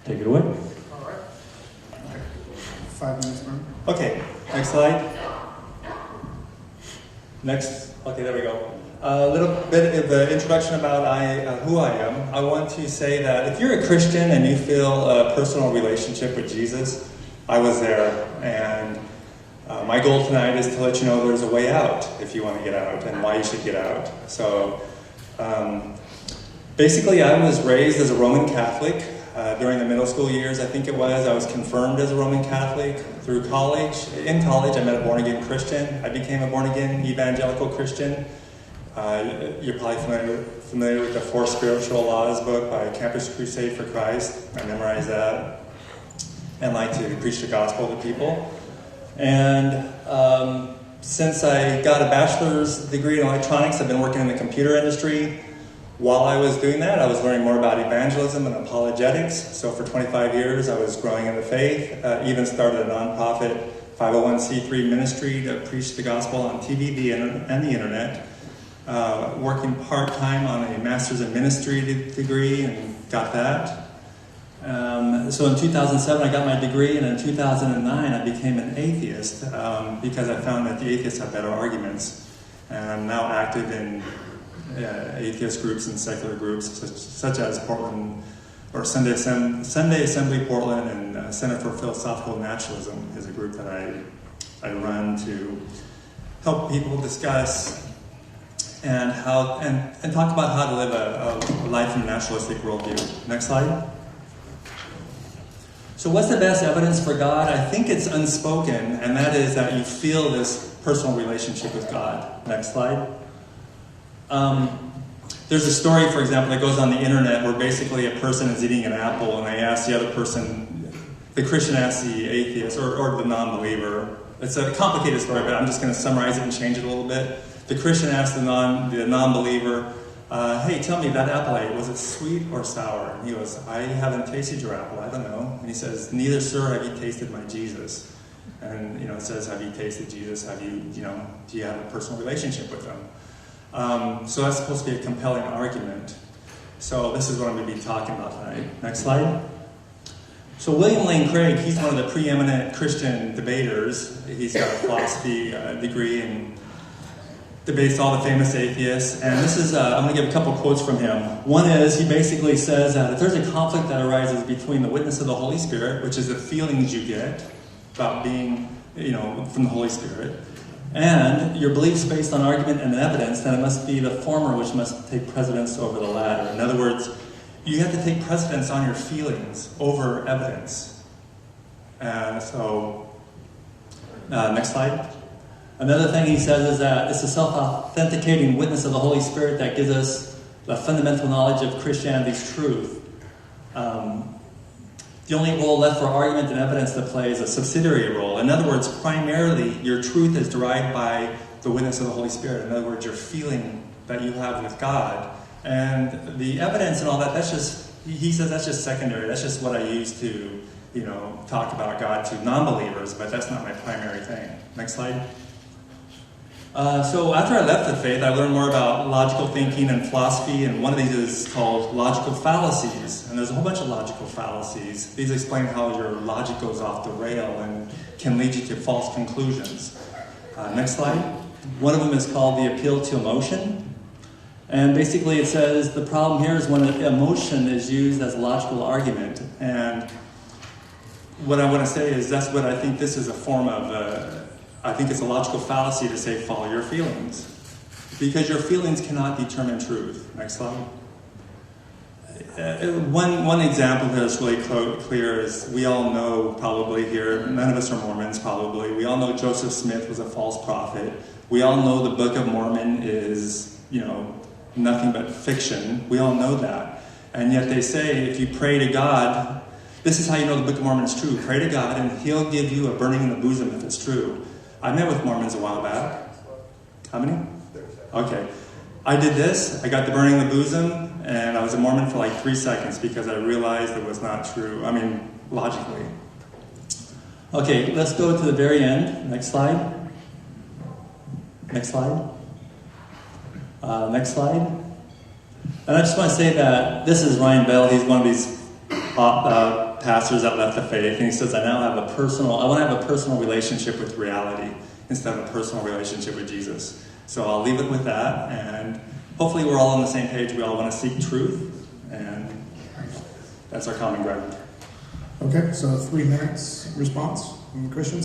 Take it away. All right. 5 minutes, man. Okay, next slide. Next, okay, there we go. A little bit of an introduction about who I am. I want to say that if you're a Christian and you feel a personal relationship with Jesus, I was there. And my goal tonight is to let you know there's a way out if you want to get out and why you should get out. So basically, I was raised as a Roman Catholic. During the middle school years, I think it was, I was confirmed as a Roman Catholic. Through college, in college, I met a born-again Christian. I became a born-again evangelical Christian. You're probably familiar with the 4 Spiritual Laws book by Campus Crusade for Christ. I memorized that and like to preach the gospel to people. And since I got a bachelor's degree in electronics, I've been working in the computer industry. While I was doing that, I was learning more about evangelism and apologetics. So for 25 years, I was growing in the faith. Even started a nonprofit 501c3 ministry to preach the gospel on TV and the internet. Working part-time on a master's in ministry degree and got that. So in 2007, I got my degree, and in 2009, I became an atheist because I found that the atheists have better arguments. And I'm now active in atheist groups and secular groups such as Portland or Sunday Assembly Portland and Center for Philosophical Naturalism is a group that I run to help people discuss and talk about how to live a life in a naturalistic worldview. Next slide. So what's the best evidence for God? I think it's unspoken, and that is that you feel this personal relationship with God. Next slide. There's a story, for example, that goes on the internet where basically a person is eating an apple and they ask the other person, the Christian asks the atheist or the non-believer. It's a complicated story, but I'm just going to summarize it and change it a little bit. The Christian asks the non-believer, hey, tell me, that apple I ate, was it sweet or sour? And he goes, I haven't tasted your apple, I don't know. And he says, neither, sir, have you tasted my Jesus. And, it says, have you tasted Jesus? Have you, do you have a personal relationship with him? So that's supposed to be a compelling argument. So this is what I'm going to be talking about tonight. Next slide. So William Lane Craig, he's one of the preeminent Christian debaters. He's got a philosophy degree and debates all the famous atheists. And this is, I'm going to give a couple quotes from him. One is, he basically says that if there's a conflict that arises between the witness of the Holy Spirit, which is the feelings you get about being, from the Holy Spirit, and your beliefs based on argument and evidence, then it must be the former which must take precedence over the latter. In other words, you have to take precedence on your feelings over evidence. Next slide. Another thing he says is that it's the self-authenticating witness of the Holy Spirit that gives us the fundamental knowledge of Christianity's truth. The only role left for argument and evidence to play is a subsidiary role. In other words, primarily, your truth is derived by the witness of the Holy Spirit. In other words, your feeling that you have with God. And the evidence and all that, he says that's just secondary. That's just what I use to, talk about God to non-believers, but that's not my primary thing. Next slide. So after I left the faith, I learned more about logical thinking and philosophy, and one of these is called logical fallacies. And there's a whole bunch of logical fallacies. These explain how your logic goes off the rail and can lead you to false conclusions. Next slide. One of them is called the appeal to emotion. And basically it says the problem here is when emotion is used as a logical argument. And what I want to say is that's what I think this is a form of... I think it's a logical fallacy to say follow your feelings, because your feelings cannot determine truth. Next slide. One example that's really clear is we all know probably here, none of us are Mormons probably, we all know Joseph Smith was a false prophet. We all know the Book of Mormon is, nothing but fiction. We all know that. And yet they say if you pray to God, this is how you know the Book of Mormon is true. Pray to God and He'll give you a burning in the bosom if it's true. I met with Mormons a while back. How many? Okay. I did this. I got the burning in the bosom, and I was a Mormon for like 3 seconds because I realized it was not true. Logically. Okay, let's go to the very end. Next slide. Next slide. Next slide. And I just want to say that this is Ryan Bell. He's one of these pastors that left the faith, and he says, I want to have a personal relationship with reality instead of a personal relationship with Jesus. So I'll leave it with that, and hopefully we're all on the same page. We all want to seek truth, and that's our common ground. Okay, so 3 minutes response from Christians.